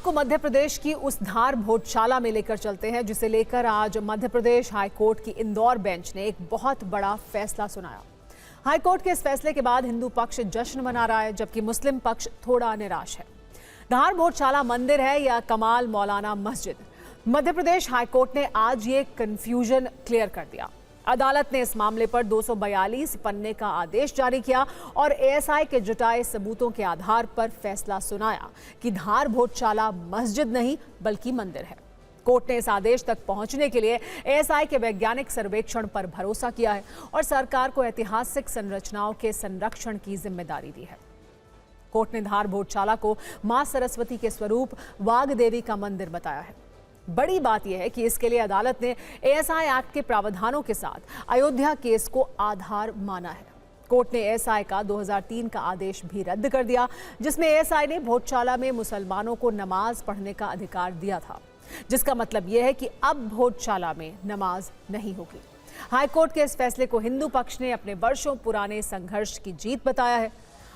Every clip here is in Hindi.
आपको मध्य प्रदेश की उस धार भोजशाला में लेकर चलते हैं जिसे लेकर आज मध्य प्रदेश हाईकोर्ट की इंदौर बेंच ने एक बहुत बड़ा फैसला सुनाया। हाईकोर्ट के इस फैसले के बाद हिंदू पक्ष जश्न मना रहा है, जबकि मुस्लिम पक्ष थोड़ा निराश है। धार भोजशाला मंदिर है या कमाल मौलाना मस्जिद? मध्य प्रदेश हाईकोर्ट ने आज ये कंफ्यूजन क्लियर कर दिया। अदालत ने इस मामले पर 242 पन्ने का आदेश जारी किया और एएसआई के जुटाए सबूतों के आधार पर फैसला सुनाया कि धार भोजशाला मस्जिद नहीं बल्कि मंदिर है। कोर्ट ने इस आदेश तक पहुंचने के लिए एएसआई के वैज्ञानिक सर्वेक्षण पर भरोसा किया है और सरकार को ऐतिहासिक संरचनाओं के संरक्षण की जिम्मेदारी दी है। कोर्ट ने धार भोजशाला को मां सरस्वती के स्वरूप वाग्देवी का मंदिर बताया है। बड़ी बात यह है कि इसके लिए अदालत ने एएसआई एक्ट के प्रावधानों के साथ अयोध्या केस को आधार माना है। कोर्ट ने एएसआई का 2003 का आदेश भी रद्द कर दिया, जिसमें एएसआई ने भोजशाला में मुसलमानों को नमाज पढ़ने का अधिकार दिया था, जिसका मतलब यह है कि अब भोजशाला में नमाज नहीं होगी। हाईकोर्ट के इस फैसले को हिंदू पक्ष ने अपने वर्षों पुराने संघर्ष की जीत बताया है।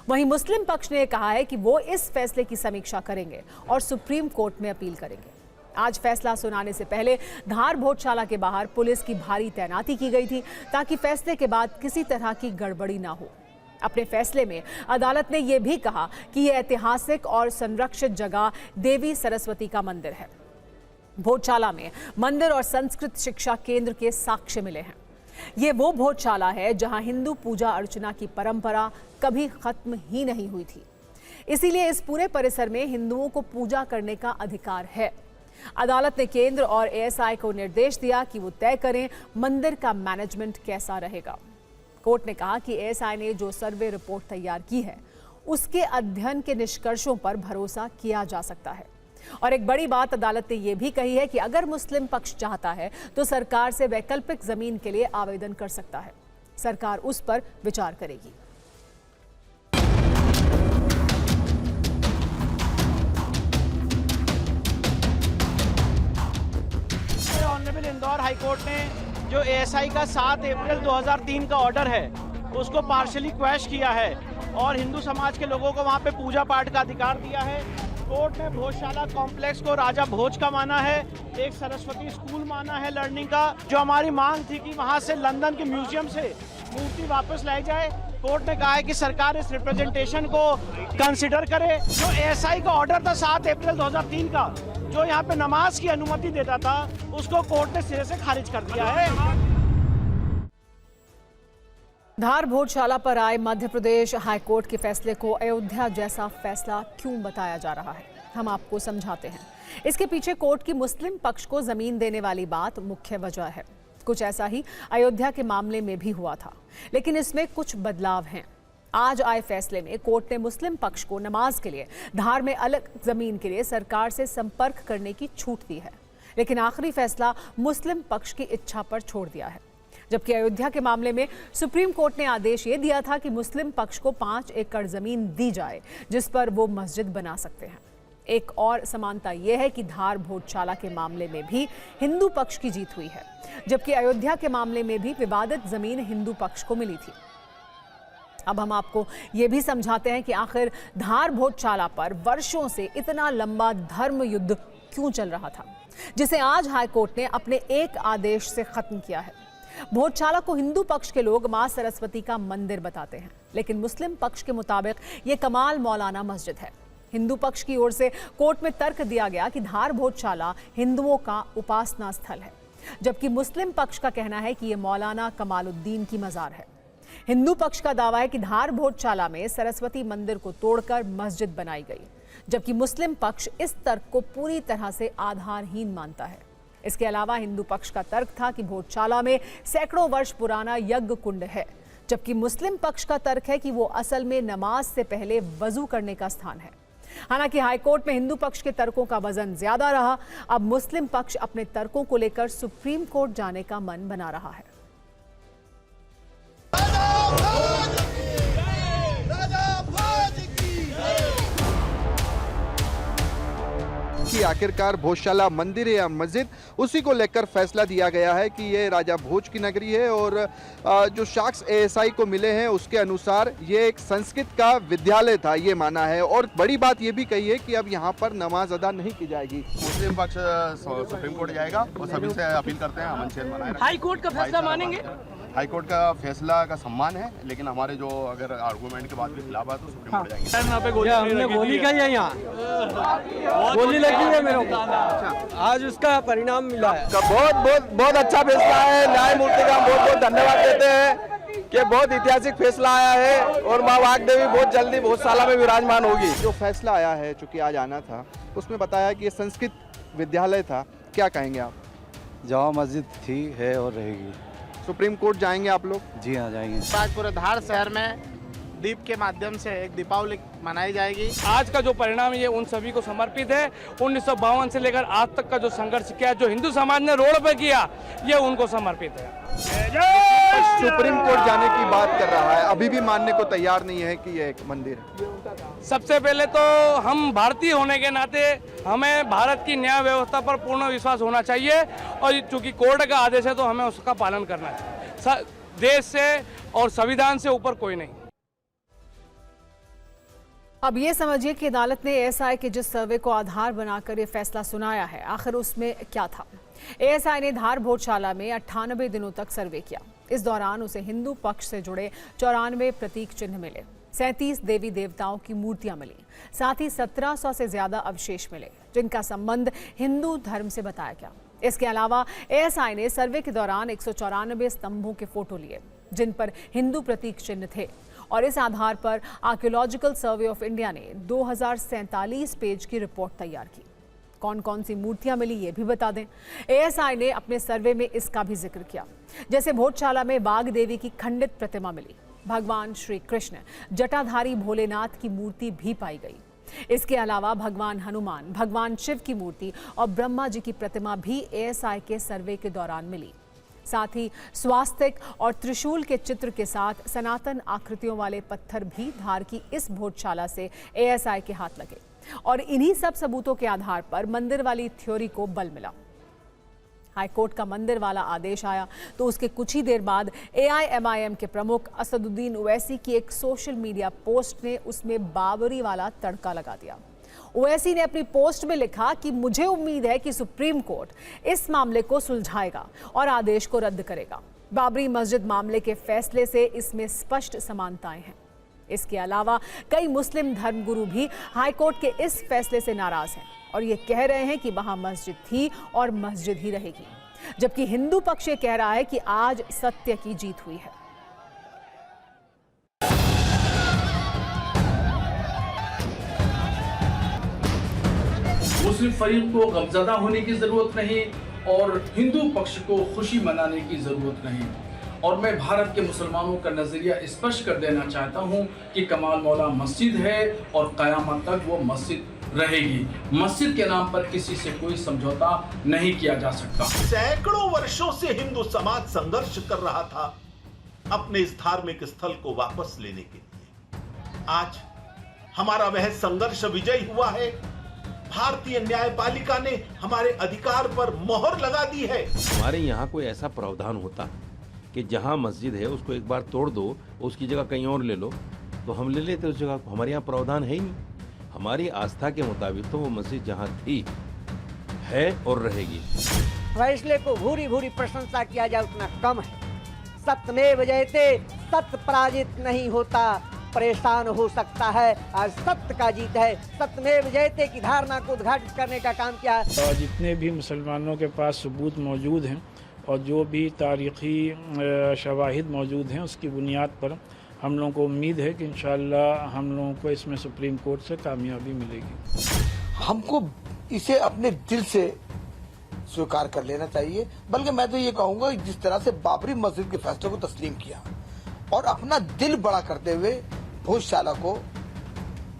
वहीं मुस्लिम पक्ष ने कहा है कि वो इस फैसले की समीक्षा करेंगे और सुप्रीम कोर्ट में अपील करेंगे। आज फैसला सुनाने से पहले धार भोजशाला के बाहर पुलिस की भारी तैनाती की गई थी ताकि फैसले के बाद किसी तरह की गड़बड़ी ना हो। अपने फैसले में अदालत ने यह भी कहा कि यह ऐतिहासिक और संरक्षित जगह देवी सरस्वती का मंदिर है। भोजशाला में मंदिर और संस्कृत शिक्षा केंद्र के साक्ष्य मिले हैं। ये वो भोजशाला है जहां हिंदू पूजा अर्चना की परंपरा कभी खत्म ही नहीं हुई थी। इसीलिए इस पूरे परिसर में हिंदुओं को पूजा करने का अधिकार है। अदालत ने केंद्र और एएसआई को निर्देश दिया कि वो तय करें मंदिर का मैनेजमेंट कैसा रहेगा। कोर्ट ने कहा कि एएसआई ने जो सर्वे रिपोर्ट तैयार की है उसके अध्ययन के निष्कर्षों पर भरोसा किया जा सकता है। और एक बड़ी बात अदालत ने यह भी कही है कि अगर मुस्लिम पक्ष चाहता है तो सरकार से वैकल्पिक जमीन के लिए आवेदन कर सकता है। सरकार उस पर विचार करेगी। ऑनरेबल इंदौर हाईकोर्ट ने जो एएसआई का 7 अप्रैल 2003 का ऑर्डर है उसको पार्शियली क्वैश किया है और हिंदू समाज के लोगों को वहां पे पूजा पाठ का अधिकार दिया है। कोर्ट ने भोजशाला कॉम्प्लेक्स को राजा भोज का माना है, एक सरस्वती स्कूल माना है लर्निंग का। जो हमारी मांग थी कि वहां से लंदन के म्यूजियम से मूर्ति वापस लाई जाए, कोर्ट ने कहा है कि सरकार इस रिप्रेजेंटेशन को कंसिडर करे। जो एएसआई का ऑर्डर था 7 अप्रैल 2003 का, जो यहाँ पे नमाज की अनुमति देता था, उसको कोर्ट ने सिरे से खारिज कर दिया है। धार भोजशाला पर आए मध्य प्रदेश हाईकोर्ट के फैसले को अयोध्या जैसा फैसला क्यों बताया जा रहा है, हम आपको समझाते हैं। इसके पीछे कोर्ट की मुस्लिम पक्ष को जमीन देने वाली बात मुख्य वजह है। कुछ ऐसा ही अयोध्या के मामले में भी हुआ था, लेकिन इसमें कुछ बदलाव हैं। आज आए फैसले में कोर्ट ने मुस्लिम पक्ष को नमाज के लिए धार में अलग जमीन के लिए सरकार से संपर्क करने की छूट दी है, लेकिन आखिरी फैसला मुस्लिम पक्ष की इच्छा पर छोड़ दिया है। जबकि अयोध्या के मामले में सुप्रीम कोर्ट ने आदेश ये दिया था कि मुस्लिम पक्ष को 5 एकड़ जमीन दी जाए जिस पर वो मस्जिद बना सकते हैं। एक और समानता यह है कि धार भोजशाला के मामले में भी हिंदू पक्ष की जीत हुई है, जबकि अयोध्या के मामले में भी विवादित जमीन हिंदू पक्ष को मिली थी। अब हम आपको ये भी समझाते हैं कि आखिर धार भोजशाला पर वर्षों से इतना लंबा धर्म युद्ध क्यों चल रहा था, जिसे आज हाईकोर्ट ने अपने एक आदेश से खत्म किया है। भोजशाला को हिंदू पक्ष के लोग मां सरस्वती का मंदिर बताते हैं, लेकिन मुस्लिम पक्ष के मुताबिक ये कमाल मौलाना मस्जिद है। हिंदू पक्ष की ओर से कोर्ट में तर्क दिया गया कि धार भोजशाला हिंदुओं का उपासना स्थल है, जबकि मुस्लिम पक्ष का कहना है कि यह मौलाना कमालुद्दीन की मजार है। हिंदू पक्ष का दावा है कि धार भोजशाला में सरस्वती मंदिर को तोड़कर मस्जिद बनाई गई, जबकि मुस्लिम पक्ष इस तर्क को पूरी तरह से आधारहीन मानता है। इसके अलावा हिंदू पक्ष का तर्क था कि भोजशाला में सैकड़ों वर्ष पुराना यज्ञ कुंड है, जबकि मुस्लिम पक्ष का तर्क है कि वो असल में नमाज से पहले वजू करने का स्थान है। हालांकि हाईकोर्ट में हिंदू पक्ष के तर्कों का वजन ज्यादा रहा। अब मुस्लिम पक्ष अपने तर्कों को लेकर सुप्रीम कोर्ट जाने का मन बना रहा है। कि आखिरकार भोजशाला मंदिर है या मस्जिद, उसी को लेकर फैसला दिया गया है कि ये राजा भोज की नगरी है। और जो साक्ष्य एएसआई को मिले हैं उसके अनुसार ये एक संस्कृत का विद्यालय था, ये माना है। और बड़ी बात ये भी कही है कि अब यहाँ पर नमाज अदा नहीं की जाएगी। मुस्लिम पक्ष सुप्रीम कोर्ट जाएगा और सभी से अपील करते हैं अमन चैन बनाए रखें। हाई कोर्ट का फैसला मानेंगे? हाई कोर्ट का फैसला का सम्मान है, लेकिन हमारे जो अगर आर्गूमेंट के बाद भी खिलाफ है तो सुप्रीम कोर्ट जाएंगे। हमने गोली खाई है, यहाँ गोली लगी है मेरे को, आज उसका परिणाम मिला है। बहुत अच्छा फैसला है। न्यायमूर्ति का हम बहुत बहुत धन्यवाद देते हैं कि बहुत ऐतिहासिक फैसला आया है और माँ वाग्देवी बहुत जल्दी भोजशाला में विराजमान होगी। जो फैसला आया है, चूंकि आज आना था, उसमें बताया कि ये संस्कृत विद्यालय था, क्या कहेंगे आप? जामा मस्जिद थी, है और रहेगी। सुप्रीम कोर्ट जाएंगे आप लोग? जी हाँ, जाएंगे। आज पूरे धार शहर में दीप के माध्यम से एक दीपावली मनाई जाएगी। आज का जो परिणाम ये उन सभी को समर्पित है। 1952 से लेकर आज तक का जो संघर्ष किया, जो हिंदू समाज ने रोड पे किया, ये उनको समर्पित है। सुप्रीम कोर्ट जाने की बात कर रहा है, अभी भी मानने को तैयार नहीं है कि ये एक मंदिर है। सबसे पहले तो हम भारतीय होने के नाते हमें भारत की न्याय व्यवस्था पर पूर्ण विश्वास होना चाहिए और चूंकि कोर्ट का आदेश है तो हमें उसका पालन करना चाहिए। देश से और संविधान से ऊपर कोई नहीं। अब ये समझिए कि अदालत ने एएसआई के जिस सर्वे को आधार बनाकर ये फैसला सुनाया है, आखिर उसमें क्या था। एएसआई ने धार भोजशाला में 98 दिनों तक सर्वे किया। इस दौरान उसे हिंदू पक्ष से जुड़े 94 प्रतीक चिन्ह मिले, 37 देवी देवताओं की मूर्तियां मिली, साथ ही 1700 से ज्यादा अवशेष मिले जिनका संबंध हिंदू धर्म से बताया गया। इसके अलावा एएसआई ने सर्वे के दौरान 194 स्तंभों के फोटो लिए जिन पर हिंदू प्रतीक चिन्ह थे और इस आधार पर आर्कियोलॉजिकल सर्वे ऑफ इंडिया ने 2047 पेज की रिपोर्ट तैयार की। कौन कौन सी मूर्तियां मिली ये भी बता दें। एएसआई ने अपने सर्वे में इसका भी जिक्र किया, जैसे भोजशाला में बाघ देवी की खंडित प्रतिमा मिली, भगवान श्री कृष्ण जटाधारी भोलेनाथ की मूर्ति भी पाई गई। इसके अलावा भगवान हनुमान, भगवान शिव की मूर्ति और ब्रह्मा जी की प्रतिमा भी एएसआई के सर्वे के दौरान मिली। साथ ही स्वास्तिक और त्रिशूल के चित्र के साथ सनातन आकृतियों वाले पत्थर भी धार की इस भोजशाला से एएसआई के हाथ लगे और इन्हीं सब सबूतों के आधार पर मंदिर वाली थ्योरी को बल मिला। हाईकोर्ट का मंदिर वाला आदेश आया तो उसके कुछ ही देर बाद एआईएमआईएम के प्रमुख असदुद्दीन ओवैसी की एक सोशल मीडिया पोस्ट ने उसमें बाबरी वाला तड़का लगा दिया। ओवैसी ने अपनी पोस्ट में लिखा कि मुझे उम्मीद है कि सुप्रीम कोर्ट इस मामले को सुलझाएगा और आदेश को रद्द करेगा। बाबरी मस्जिद मामले के फैसले से इसमें स्पष्ट समानताएं हैं। इसके अलावा कई मुस्लिम धर्मगुरु भी हाईकोर्ट के इस फैसले से नाराज हैं और ये कह रहे हैं कि वहां मस्जिद थी और मस्जिद ही रहेगी, जबकि हिंदू पक्ष ये कह रहा है कि आज सत्य की जीत हुई है। मुस्लिम फरीक को गमज़दा होने की जरूरत नहीं और हिंदू पक्ष को खुशी मनाने की जरूरत नहीं। और मैं भारत के मुसलमानों का नजरिया स्पष्ट कर देना चाहता हूं कि कमाल मौला मस्जिद है और कयामत तक वो मस्जिद रहेगी। मस्जिद के नाम पर किसी से कोई समझौता नहीं किया जा सकता। सैकड़ों वर्षों से हिंदू समाज संघर्ष कर रहा था अपने इस धार्मिक स्थल को वापस लेने के लिए। आज हमारा वह संघर्ष विजयी हुआ है। भारतीय न्यायपालिका ने हमारे अधिकार पर मोहर लगा दी है। हमारे यहाँ कोई ऐसा प्रावधान होता कि जहाँ मस्जिद है उसको एक बार तोड़ दो, उसकी जगह कहीं और ले लो, तो हम ले लेते उस जगह को। हमारे यहाँ प्रावधान है ही नहीं। हमारी आस्था के मुताबिक तो वो मस्जिद जहाँ थी है और रहेगी। फैसले को भूरी भूरी प्रशंसा किया जाए उतना कम है। सत्यमेव जयते, सत्य पराजित नहीं होता, परेशान हो सकता है। आज सत्य का जीत है। सत्यमेव जयते की धारणा को उद्घाटित करने का काम किया। तो जितने भी मुसलमानों के पास सबूत मौजूद हैं और जो भी तारीख़ी शवाहिद मौजूद हैं उसकी बुनियाद पर हम लोगों को उम्मीद है कि इंशाअल्लाह हम लोगों को इसमें सुप्रीम कोर्ट से कामयाबी मिलेगी। हमको इसे अपने दिल से स्वीकार कर लेना चाहिए। बल्कि मैं तो ये कहूँगा जिस तरह से बाबरी मस्जिद के फैसले को तस्लीम किया और अपना दिल बड़ा करते हुए भोजशाला को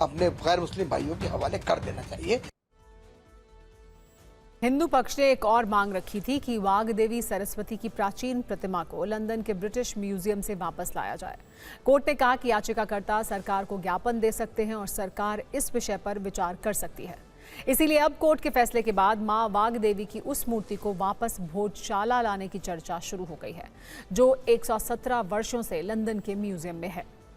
अपने गैर मुस्लिम भाइयों के हवाले कर देना चाहिए। हिंदू पक्ष ने एक और मांग रखी थी कि वाग्देवी सरस्वती की प्राचीन प्रतिमा को लंदन के ब्रिटिश म्यूजियम से वापस लाया जाए। कोर्ट ने कहा कि याचिकाकर्ता सरकार को ज्ञापन दे सकते हैं और सरकार इस विषय पर विचार कर सकती है। इसीलिए अब कोर्ट के फैसले के बाद मां वाग्देवी की उस मूर्ति को वापस भोजशाला लाने की चर्चा शुरू हो गई है, जो 117 वर्षों से लंदन के म्यूजियम में है।